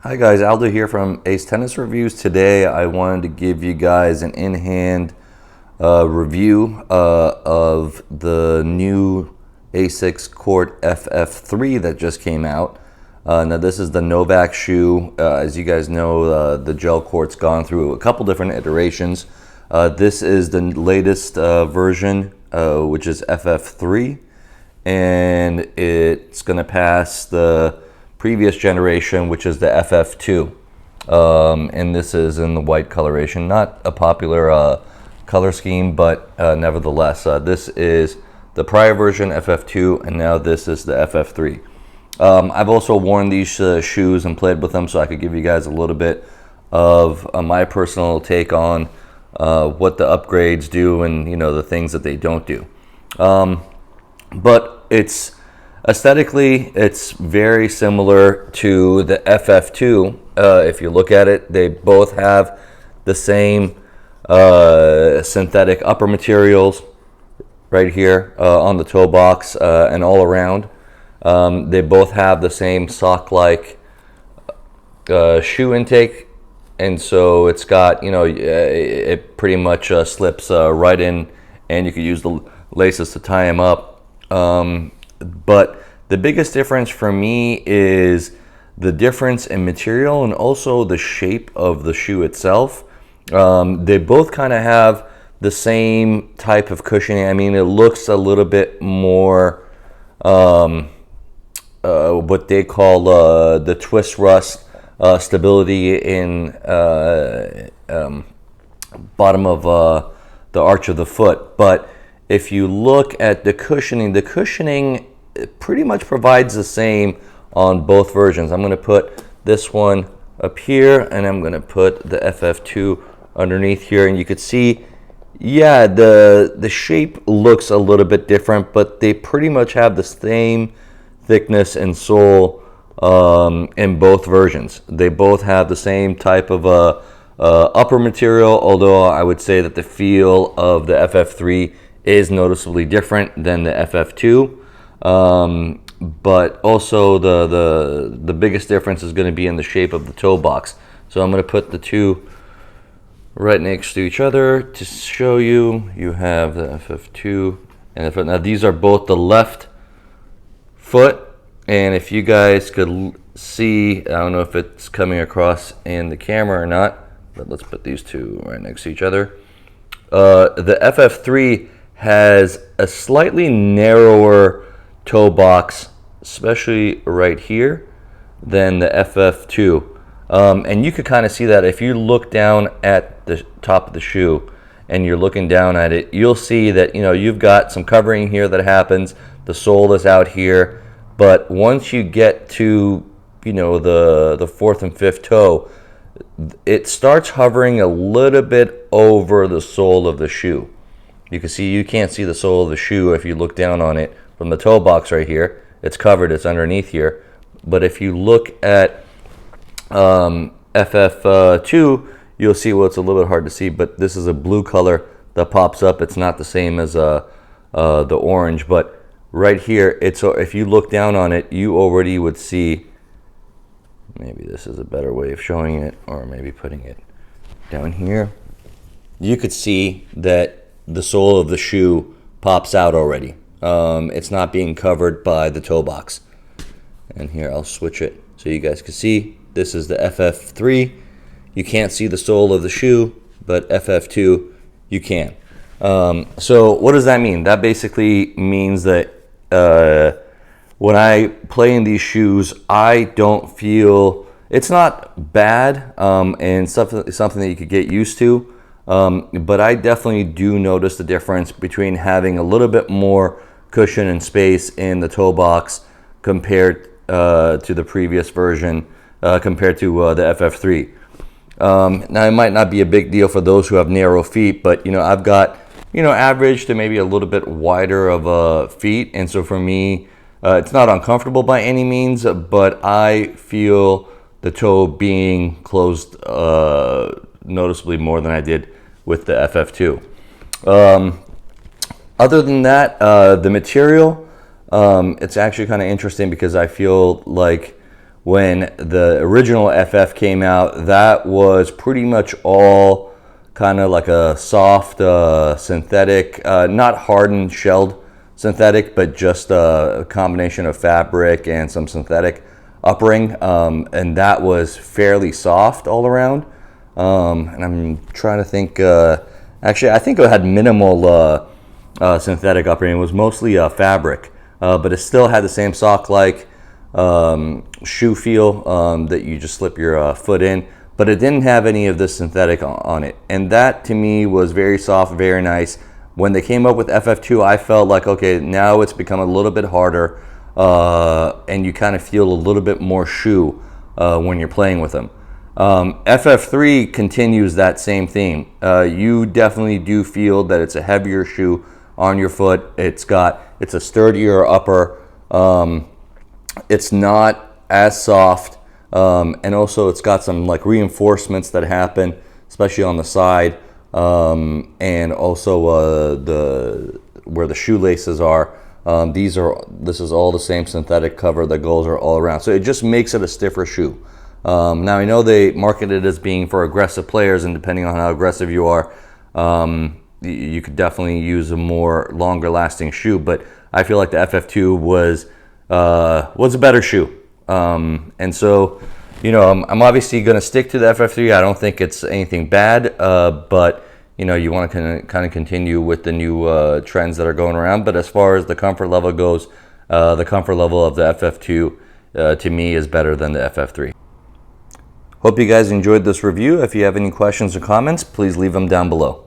Hi guys, Aldo here from Ace Tennis Reviews. Today I wanted to give you guys an in-hand review of the new Asics Court FF3 that just came out. Now this is the Novak shoe. As you guys know, the Gel Court's gone through a couple different iterations. This is the latest version, which is FF3, and it's going to pass the previous generation, which is the FF2, and this is in the white coloration. Not a popular color scheme, but nevertheless, this is the prior version, FF2, and now this is the FF3. I've also worn these shoes and played with them, so I could give you guys a little bit of my personal take on what the upgrades do and the things that they don't do. But aesthetically, it's very similar to the FF2. If you look at it, they both have the same synthetic upper materials right here on the toe box and all around. They both have the same sock-like shoe intake, and so it's got, it pretty much slips right in, and you could use the laces to tie them up. But the biggest difference for me is the difference in material and also the shape of the shoe itself. They both kind of have the same type of cushioning. I mean, it looks a little bit more what they call the twist rust stability in bottom of the arch of the foot. But if you look at the cushioning pretty much provides the same on both versions. I'm going to put this one up here, and I'm going to put the FF2 underneath here, and you could see, yeah, the shape looks a little bit different, but they pretty much have the same thickness and sole in both versions. They both have the same type of upper material, although I would say that the feel of the FF3 is noticeably different than the FF2. But also the biggest difference is going to be in the shape of the toe box. So I'm going to put the two right next to each other to show you. You have the FF2 and the foot. Now these are both the left foot, and if you guys could see, I don't know if it's coming across in the camera or not, but let's put these two right next to each other. The FF3 has a slightly narrower toe box, especially right here, than the FF2. And you could kind of see that if you look down at the top of the shoe and you're looking down at it, you'll see that you've got some covering here that happens. The sole is out here, but once you get to the fourth and fifth toe, it starts hovering a little bit over the sole of the shoe. You can see, you can't see the sole of the shoe if you look down on it from the toe box right here. It's covered, it's underneath here. But if you look at FF2, you'll see, well, it's a little bit hard to see, but this is a blue color that pops up. It's not the same as the orange, but right here, if you look down on it, you already would see, maybe this is a better way of showing it, or maybe putting it down here. You could see that the sole of the shoe pops out already. It's not being covered by the toe box. And here, I'll switch it so you guys can see. This is the FF3. You can't see the sole of the shoe, but FF2, you can. So what does that mean? That basically means that when I play in these shoes, I don't feel, it's not bad, and something that you could get used to. But I definitely do notice the difference between having a little bit more cushion and space in the toe box compared to the previous version, compared to the FF3. Now, it might not be a big deal for those who have narrow feet, but I've got average to maybe a little bit wider of feet, and so for me, it's not uncomfortable by any means, but I feel the toe being closed noticeably more than I did with the FF2. Other than that, the material, it's actually kind of interesting because I feel like when the original FF came out, that was pretty much all kind of like a soft synthetic, not hardened shelled synthetic, but just a combination of fabric and some synthetic uppering, and that was fairly soft all around. And I'm trying to think, actually I think it had minimal synthetic uppering. It was mostly fabric, but it still had the same sock-like shoe feel that you just slip your foot in, but it didn't have any of the synthetic on it, and that to me was very soft, very nice. When they came up with FF2, I felt like, okay, now it's become a little bit harder, and you kind of feel a little bit more shoe when you're playing with them. FF3 continues that same theme. You definitely do feel that it's a heavier shoe on your foot. It's a sturdier upper. It's not as soft, and also it's got some like reinforcements that happen, especially on the side, and also where the shoelaces are. This is all the same synthetic cover that goes all around, so it just makes it a stiffer shoe. Now I know they market it as being for aggressive players, and depending on how aggressive you are, you could definitely use a more longer lasting shoe, but I feel like the FF2 was a better shoe. And so, you know, I'm obviously going to stick to the FF3. I don't think it's anything bad, but, you know, you want to kind of continue with the new trends that are going around. But as far as the comfort level goes, the comfort level of the FF2 to me is better than the FF3. Hope you guys enjoyed this review. If you have any questions or comments, please leave them down below.